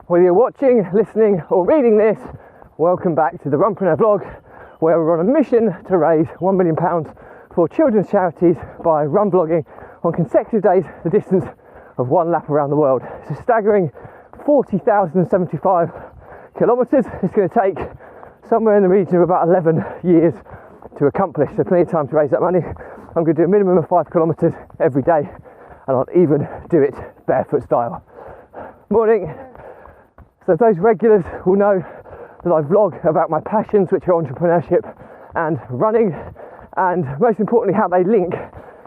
Whether you're watching, listening or reading this, welcome back to the Runpreneur vlog, where we're on a mission to raise £1 million for children's charities by run vlogging on consecutive days the distance of one lap around the world. It's a staggering 40,075 kilometres. It's going to take somewhere in the region of about 11 years to accomplish, so plenty of time to raise that money. I'm going to do a minimum of 5 kilometres every day, and I'll even do it barefoot style. Morning. So those regulars will know that I vlog about my passions, which are entrepreneurship and running, and most importantly how they link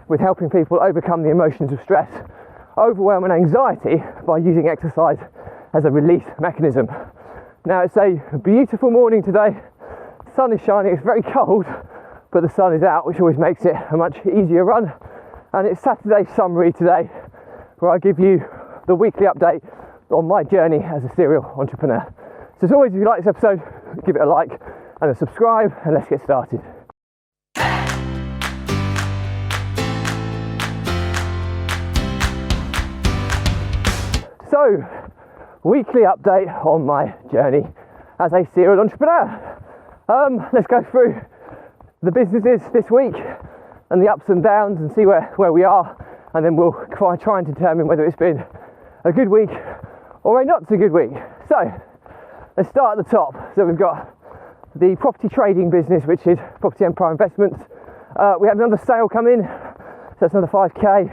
with helping people overcome the emotions of stress, overwhelm and anxiety by using exercise as a release mechanism. Now it's a beautiful morning today, the sun is shining, it's very cold, but the sun is out, which always makes it a much easier run. And it's Saturday summary today, where I give you the weekly update on my journey as a serial entrepreneur. So as always, if you like this episode, give it a like and a subscribe, and let's get started. So, weekly update on my journey as a serial entrepreneur. Let's go through the businesses this week and the ups and downs and see where we are, and then we'll try and determine whether it's been a good week or a not so good week. So let's start at the top. So we've got the property trading business, which is Property Empire Investments. We had another sale come in, so that's another 5k.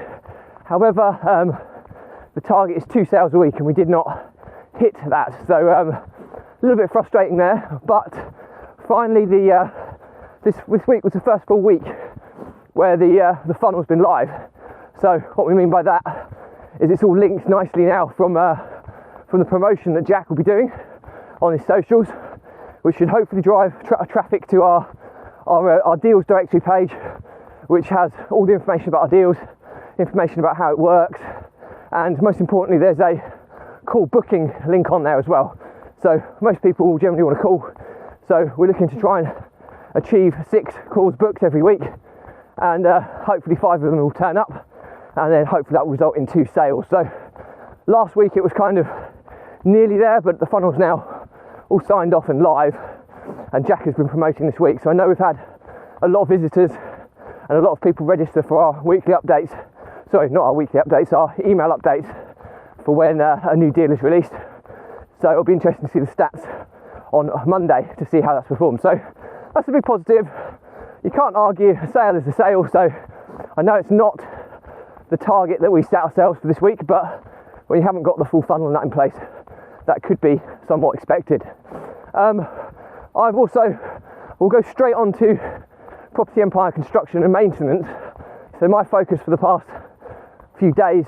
However, the target is 2 sales a week and we did not hit that, so a little bit frustrating there. But finally this week was the first full week where the funnel's been live. So what we mean by that is it's all linked nicely now from the promotion that Jack will be doing on his socials, which should hopefully drive traffic to our deals directory page, which has all the information about our deals, information about how it works, and most importantly there's a call booking link on there as well. So most people will generally want to call, so we're looking to try and achieve 6 calls booked every week, and hopefully 5 of them will turn up, and then hopefully that will result in 2 sales. So last week it was kind of nearly there, but the funnel's now all signed off and live, and Jack has been promoting this week. So I know we've had a lot of visitors and a lot of people register for our weekly updates. Sorry, not our weekly updates, our email updates for when a new deal is released. So it'll be interesting to see the stats on Monday to see how that's performed. So that's a big positive. You can't argue, a sale is a sale. So I know it's not the target that we set ourselves for this week, but when you haven't got the full funnel and that in place, that could be somewhat expected. We'll go straight on to Property Empire construction and maintenance. So my focus for the past few days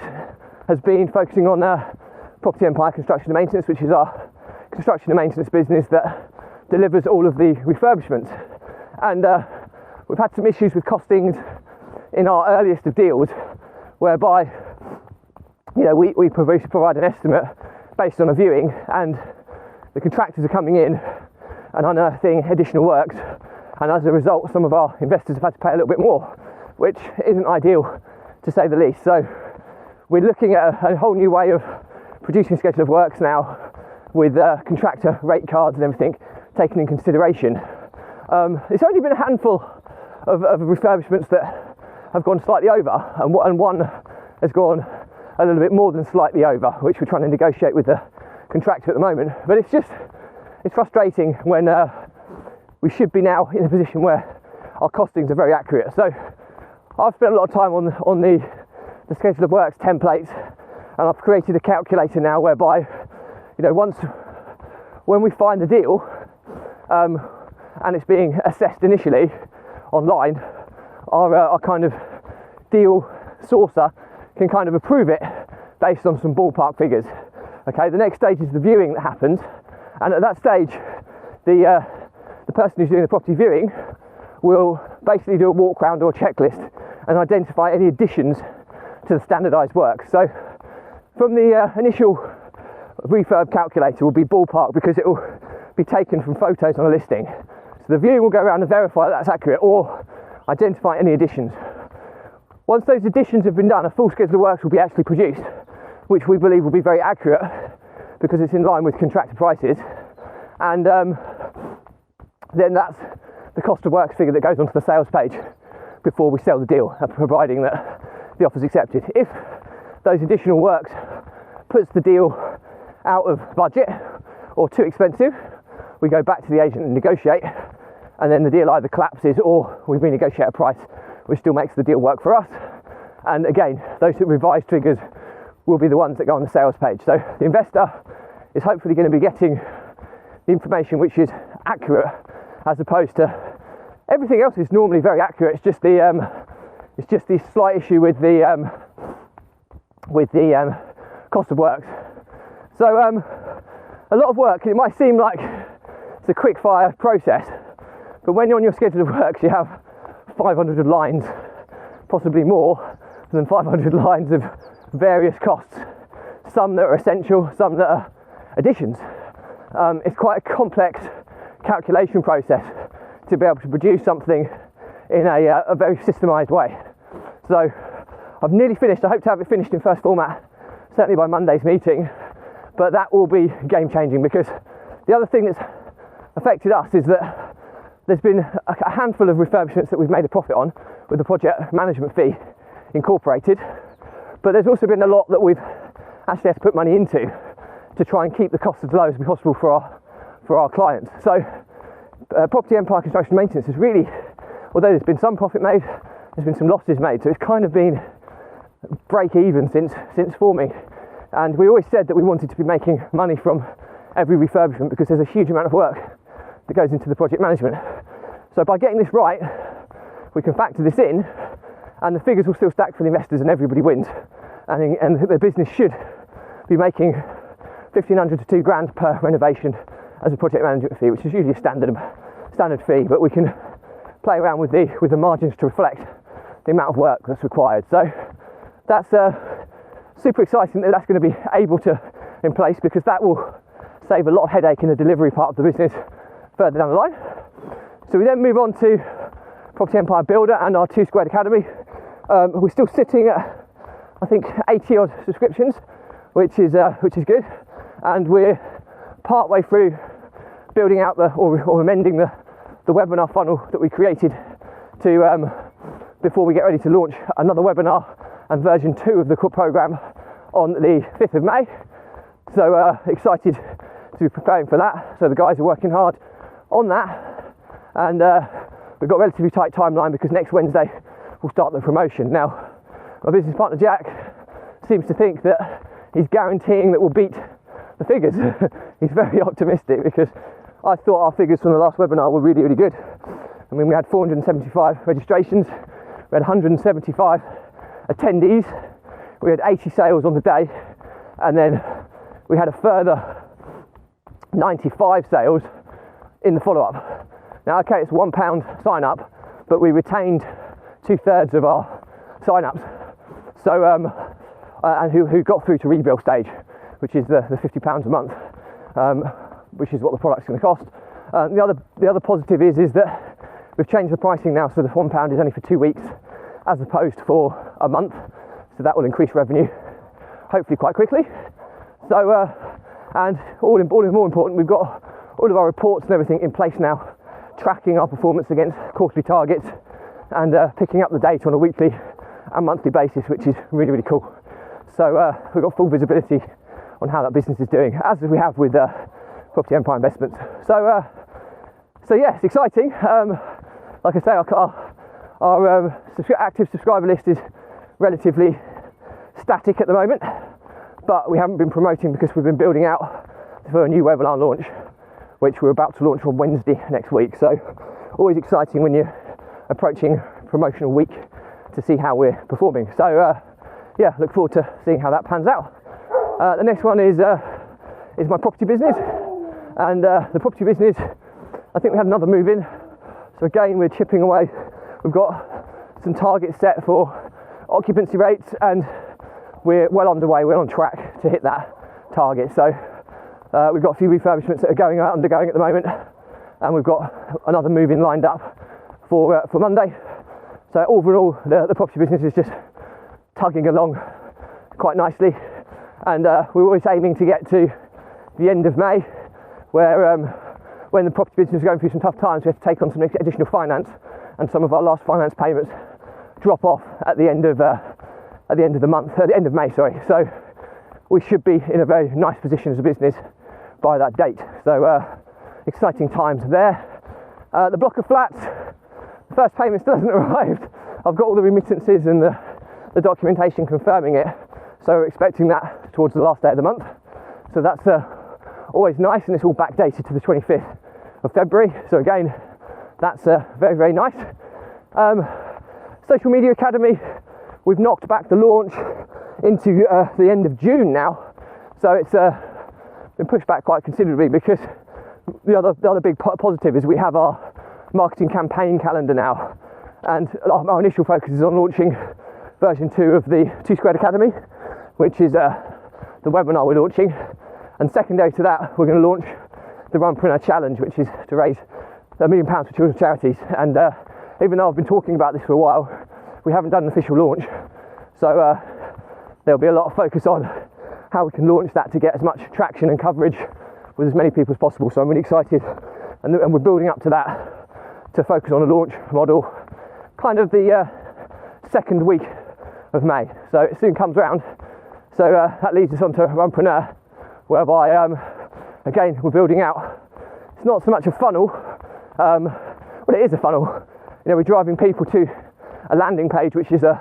has been focusing on Property Empire construction and maintenance, which is our construction and maintenance business that delivers all of the refurbishments. And we've had some issues with costings in our earliest of deals, whereby we provide an estimate based on a viewing, and the contractors are coming in and unearthing additional works, and as a result some of our investors have had to pay a little bit more, which isn't ideal to say the least. So we're looking at a whole new way of producing a schedule of works now, with contractor rate cards and everything taken in consideration. It's only been a handful of refurbishments that have gone slightly over, and one has gone a little bit more than slightly over, which we're trying to negotiate with the contractor at the moment. But it's frustrating when we should be now in a position where our costings are very accurate. So I've spent a lot of time on the schedule of works templates, and I've created a calculator now whereby, when we find the deal and it's being assessed initially online, our kind of deal sourcer can kind of approve it based on some ballpark figures. Okay, the next stage is the viewing that happens, and at that stage the person who's doing the property viewing will basically do a walk round or a checklist and identify any additions to the standardised work. So from the initial refurb calculator will be ballpark, because it will be taken from photos on a listing. So the viewing will go around and verify that that's accurate, or identify any additions. Once those additions have been done, a full schedule of works will be actually produced, which we believe will be very accurate. because it's in line with contracted prices, and then that's the cost of works figure that goes onto the sales page before we sell the deal, providing that the offer's accepted. If those additional works puts the deal out of budget or too expensive, we go back to the agent and negotiate, and then the deal either collapses or we renegotiate a price which still makes the deal work for us. And again, those revised figures will be the ones that go on the sales page. So the investor is hopefully going to be getting the information which is accurate, as opposed to everything else is normally very accurate. It's just the slight issue with the cost of works. So a lot of work. It might seem like it's a quick fire process, but when you're on your schedule of works, you have 500 lines, possibly more than 500 lines of various costs, some that are essential, some that are additions. It's quite a complex calculation process to be able to produce something in a very systemised way. So I've nearly finished. I hope to have it finished in first format, certainly by Monday's meeting, but that will be game changing, because the other thing that's affected us is that there's been a handful of refurbishments that we've made a profit on with the project management fee incorporated, but there's also been a lot that we've actually had to put money into to try and keep the costs as low as possible for our clients. So Property Empire Construction Maintenance is really, although there's been some profit made, there's been some losses made, so it's kind of been break even since forming. And we always said that we wanted to be making money from every refurbishment because there's a huge amount of work that goes into the project management. So by getting this right, we can factor this in, and the figures will still stack for the investors and everybody wins. And the business should be making $1,500 to $2,000 per renovation as a project management fee, which is usually a standard fee, but we can play around with the margins to reflect the amount of work that's required. So that's super exciting that that's going to be able to in place, because that will save a lot of headache in the delivery part of the business further down the line. So we then move on to Property Empire Builder and our 2 Squared Academy. We're still sitting at, I think, 80 odd subscriptions, which is good, and we're part way through building out or amending the webinar funnel that we created to before we get ready to launch another webinar and version 2 of the program on the 5th of May. So excited to be preparing for that. So the guys are working hard on that, and we've got a relatively tight timeline because next Wednesday we'll start the promotion. Now, my business partner Jack seems to think that he's guaranteeing that we'll beat the figures. He's very optimistic, because I thought our figures from the last webinar were really, really good. I mean, we had 475 registrations, we had 175 attendees, we had 80 sales on the day, and then we had a further 95 sales in the follow-up. Now, okay, it's £1 sign up, but we retained 2/3 of our sign-ups. So, and who got through to rebuild stage, which is the £50 a month, which is what the product's going to cost. The other positive is that we've changed the pricing now, so the £1 is only for 2 weeks, as opposed for a month. So that will increase revenue, hopefully quite quickly. So, and more important, we've got all of our reports and everything in place now, tracking our performance against quarterly targets, and picking up the data on a weekly and monthly basis, which is really, really cool. So we've got full visibility on how that business is doing, as we have with Property Empire Investments. So yeah, it's exciting. Like I say, our active subscriber list is relatively static at the moment, but we haven't been promoting because we've been building out for a new webinar launch, which we're about to launch on Wednesday next week. So always exciting when you're approaching promotional week to see how we're performing. So yeah, look forward to seeing how that pans out. The next one is my property business, and the property business, I think we had another move in. So again, we're chipping away. We've got some targets set for occupancy rates, and we're well underway. We're on track to hit that target. So we've got a few refurbishments that are undergoing at the moment, and we've got another move in lined up for Monday. So overall, the property business is just tugging along quite nicely, and we're always aiming to get to the end of May, where when the property business was going through some tough times, we had to take on some additional finance, and some of our last finance payments drop off at the end of the end of May. So we should be in a very nice position as a business by that date. So exciting times there. The block of flats, the first payment still hasn't arrived. I've got all the remittances and the documentation confirming it, so we're expecting that towards the last day of the month. So that's always nice, and it's all backdated to the 25th of February. So again, that's very, very nice. Social Media Academy, we've knocked back the launch into the end of June now, so it's been pushed back quite considerably, because the other big positive is we have our marketing campaign calendar now, and our initial focus is on launching version 2 of the 2 Squared Academy, which is the webinar we're launching, and secondary to that we're going to launch the Runpreneur challenge, which is to raise £1 million for children's charities. And even though I've been talking about this for a while, we haven't done an official launch, so there'll be a lot of focus on how we can launch that to get as much traction and coverage with as many people as possible. So I'm really excited, and we're building up to that to focus on a launch model kind of the second week of May, so it soon comes round. So that leads us on to Runpreneur, whereby again we're building out. It's not so much a funnel, well, it is a funnel. You know, we're driving people to a landing page, which is a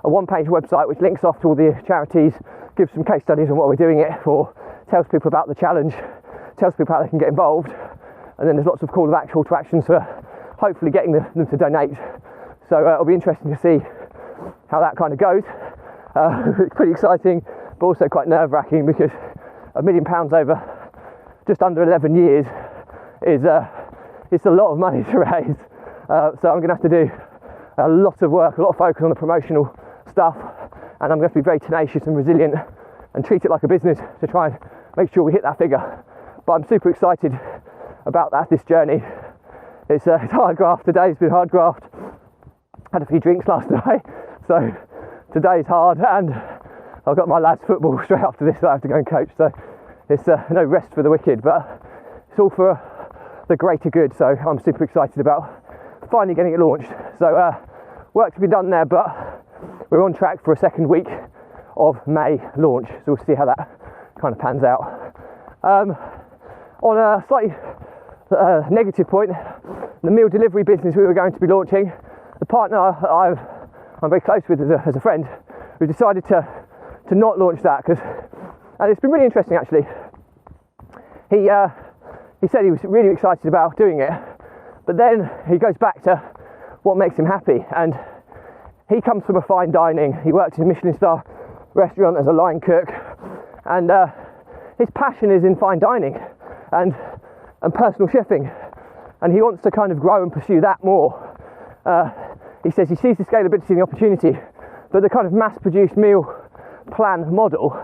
one-page website which links off to all the charities, gives some case studies on what we're doing it for, tells people about the challenge, tells people how they can get involved, and then there's lots of call to actions for hopefully getting them to donate. So it'll be interesting to see how that kind of goes. It's pretty exciting, but also quite nerve-wracking, because £1 million over just under 11 years is it's a lot of money to raise. So I'm going to have to do a lot of work, a lot of focus on the promotional stuff, and I'm going to have to be very tenacious and resilient and treat it like a business to try and make sure we hit that figure. But I'm super excited about this journey. It's hard graft. Today's been hard graft. Had a few drinks last night, so today's hard, and I've got my lads football straight after this that I have to go and coach, so it's no rest for the wicked, but it's all for the greater good. So I'm super excited about finally getting it launched. So work to be done there, but we're on track for a second week of May launch, so we'll see how that kind of pans out. On a slightly negative point, the meal delivery business we were going to be launching, the partner I'm very close with as a friend, we decided to not launch that, and it's been really interesting actually. He said he was really excited about doing it, but then he goes back to what makes him happy, and he comes from a fine dining. He worked in a Michelin star restaurant as a line cook, and his passion is in fine dining and personal chefing, and he wants to kind of grow and pursue that more. He says he sees the scalability and the opportunity, but the kind of mass-produced meal plan model,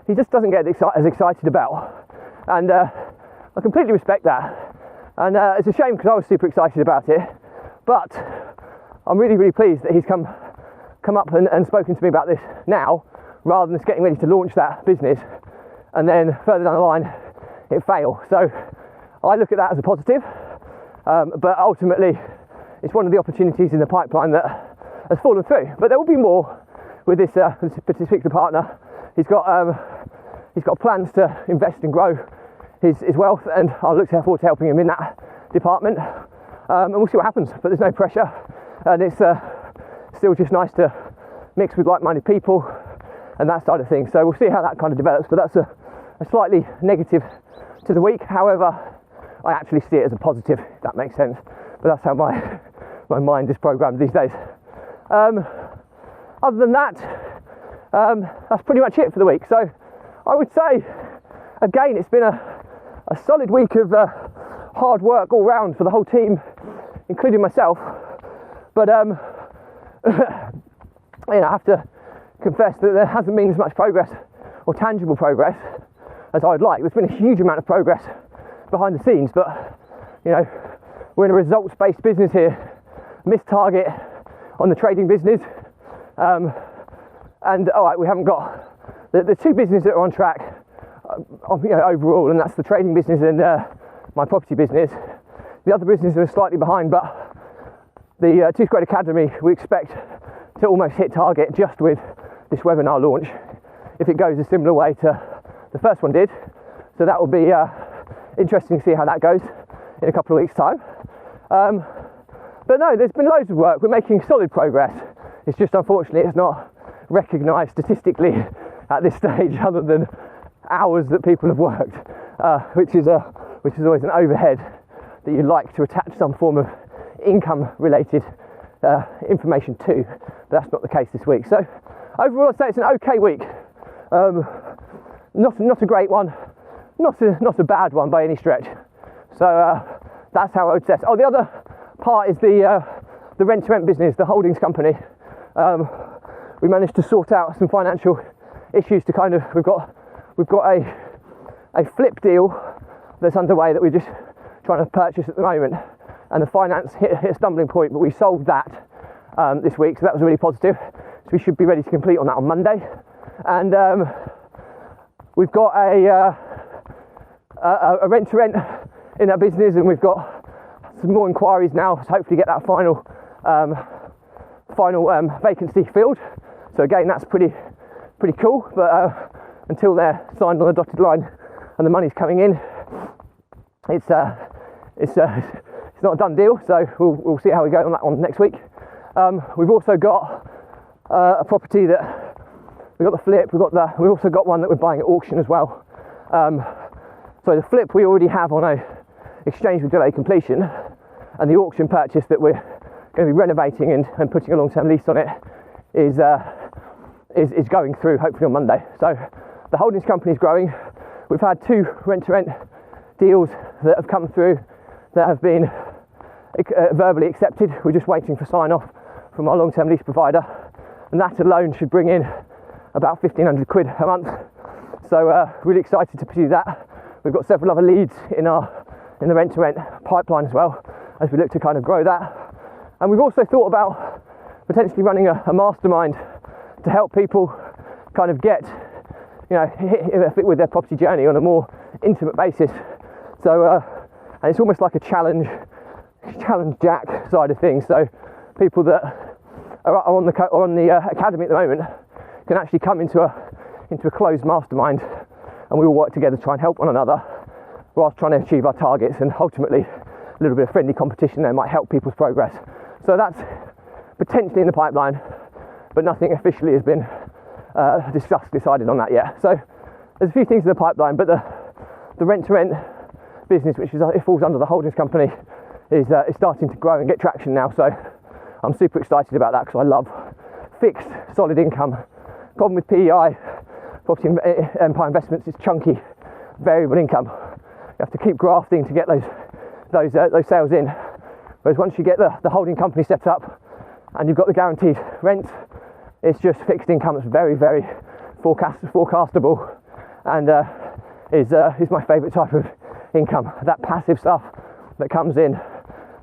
he just doesn't get as excited about. And I completely respect that. And it's a shame, because I was super excited about it. But I'm really, really pleased that he's come up and spoken to me about this now, rather than just getting ready to launch that business and then further down the line it fail. So I look at that as a positive, but ultimately it's one of the opportunities in the pipeline that has fallen through. But there will be more with this particular partner. He's got plans to invest and grow his wealth, and I'll look forward to helping him in that department. And we'll see what happens, but there's no pressure, and it's still just nice to mix with like-minded people and that side of things. So we'll see how that kind of develops, but that's a slightly negative to the week. However, I actually see it as a positive, if that makes sense. But that's how my mind is programmed these days. Other than that, that's pretty much it for the week. So I would say, again, it's been a solid week of hard work all round for the whole team, including myself. But I have to confess that there hasn't been as much progress or tangible progress as I'd like. There's been a huge amount of progress behind the scenes, but we're in a results-based business here. Missed target on the trading business, and all right, we haven't got the two businesses that are on track overall, and that's the trading business and my property business. The other businesses are slightly behind, but the Tooth Grade Academy we expect to almost hit target just with this webinar launch, if it goes a similar way to the first one did. So that will be interesting to see how that goes in a couple of weeks' time. But no, there's been loads of work. We're making solid progress. It's just unfortunately it's not recognised statistically at this stage, other than hours that people have worked, which is always an overhead that you'd like to attach some form of income related information to, but that's not the case this week. So overall I'd say it's an okay week. Not a great one, not a bad one by any stretch. So that's how I would say. Oh, the other part is the rent-to-rent business, the holdings company. We managed to sort out some financial issues to kind of, we've got a flip deal that's underway that we're just trying to purchase at the moment, and the finance hit a stumbling point, but we solved that this week, so that was really positive. So we should be ready to complete on that on Monday. And we've got a rent-to-rent in our business, and we've got some more inquiries now to hopefully get that final vacancy filled. So again, that's pretty cool, but until they're signed on the dotted line and the money's coming in, it's not a done deal. So we'll see how we go on that one next week. We've also got a property that we've got the flip. We've also got one that we're buying at auction as well. So the flip we already have on a exchange with delayed completion, and the auction purchase that we're going to be renovating and putting a long-term lease on it is going through hopefully on Monday. So the holdings company is growing. We've had 2 rent-to-rent deals that have come through that have been verbally accepted. We're just waiting for sign-off from our long-term lease provider, and that alone should bring in about 1,500 quid a month. So really excited to pursue that. We've got several other leads in the rent-to-rent pipeline as well, as we look to kind of grow that. And we've also thought about potentially running a mastermind to help people kind of get, fit with their property journey on a more intimate basis. So and it's almost like a challenge jack side of things. So people that are on the academy at the moment can actually come into a closed mastermind, and we all work together to try and help one another whilst trying to achieve our targets, and ultimately a little bit of friendly competition there might help people's progress. So that's potentially in the pipeline, but nothing officially has been decided on that yet. So there's a few things in the pipeline, but the rent-to-rent business, which it falls under the holdings company, is starting to grow and get traction now. So I'm super excited about that, because I love fixed, solid income. Problem with PEI, Property Empire Investments, is chunky, variable income. You have to keep grafting to get those sales in. Whereas once you get the holding company set up and you've got the guaranteed rent, it's just fixed income that's very, very forecastable, and is my favourite type of income. That passive stuff that comes in,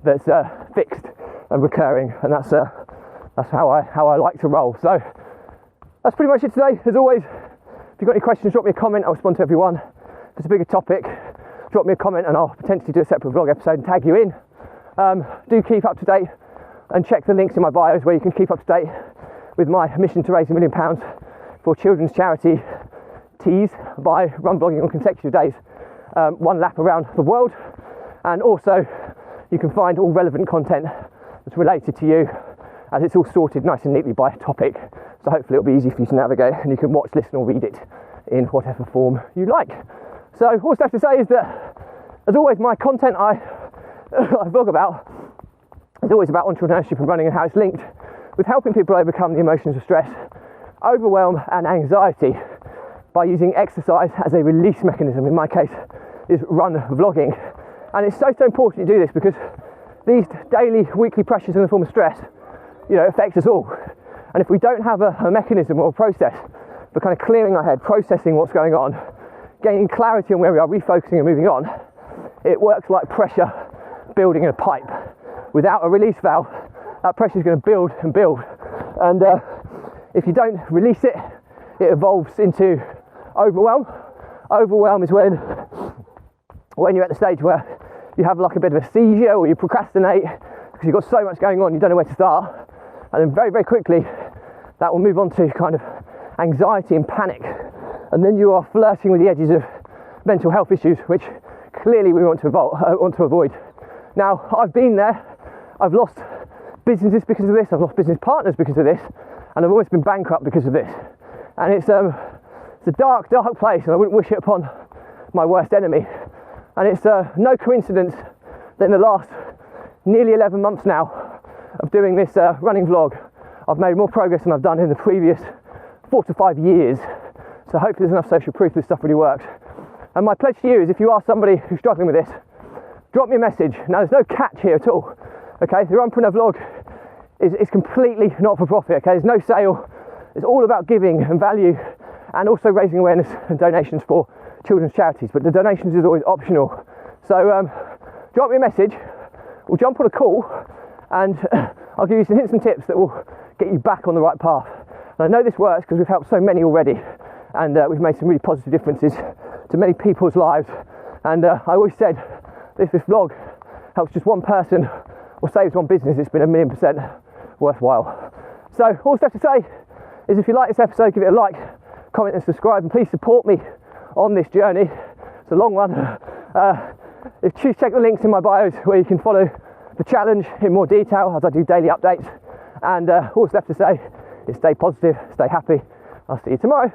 that's fixed and recurring, and that's how I like to roll. So that's pretty much it today. As always, if you've got any questions, drop me a comment. I'll respond to everyone. If it's a bigger topic, drop me a comment and I'll potentially do a separate vlog episode and tag you in. Do keep up to date and check the links in my bios where you can keep up to date with my mission to raise £1 million for children's charity Tees by run blogging on consecutive days, 1 lap around the world. And also you can find all relevant content that's related to you, as it's all sorted nice and neatly by topic. So hopefully it'll be easy for you to navigate, and you can watch, listen or read it in whatever form you like. So all I have to say is that, as always, my content I vlog about is always about entrepreneurship and running, and how it's linked with helping people overcome the emotions of stress, overwhelm and anxiety by using exercise as a release mechanism. In my case is run vlogging, and it's so important you do this, because these daily, weekly pressures in the form of stress, affect us all. And if we don't have a mechanism or a process for kind of clearing our head, processing what's going on, gaining clarity on where we are, refocusing and moving on, it works like pressure building in a pipe. Without a release valve, that pressure is going to build and build. And if you don't release it, it evolves into overwhelm. Overwhelm is when you're at the stage where you have like a bit of a seizure or you procrastinate because you've got so much going on, you don't know where to start. And then very, very quickly, that will move on to kind of anxiety and panic. And then you are flirting with the edges of mental health issues, which clearly we want to avoid. Now, I've been there. I've lost businesses because of this. I've lost business partners because of this. And I've almost been bankrupt because of this. And it's a dark, dark place, and I wouldn't wish it upon my worst enemy. And it's no coincidence that in the last nearly 11 months now of doing this running vlog, I've made more progress than I've done in the previous 4 to 5 years. So hopefully there's enough social proof this stuff really works. And my pledge to you is, if you are somebody who's struggling with this, drop me a message. Now, there's no catch here at all. Okay, the Runpreneur vlog is completely not for profit. Okay, there's no sale. It's all about giving and value, and also raising awareness and donations for children's charities. But the donations is always optional. So drop me a message. We'll jump on a call, and I'll give you some hints and tips that will get you back on the right path. And I know this works because we've helped so many already, and we've made some really positive differences to many people's lives. And I always said, if this vlog helps just one person or saves one business, it's been 1,000,000% worthwhile. So all that's to say is, if you like this episode, give it a like, comment and subscribe, and please support me on this journey. It's a long one. Check the links in my bios where you can follow the challenge in more detail as I do daily updates. And all that's left to say is, stay positive, stay happy. I'll see you tomorrow.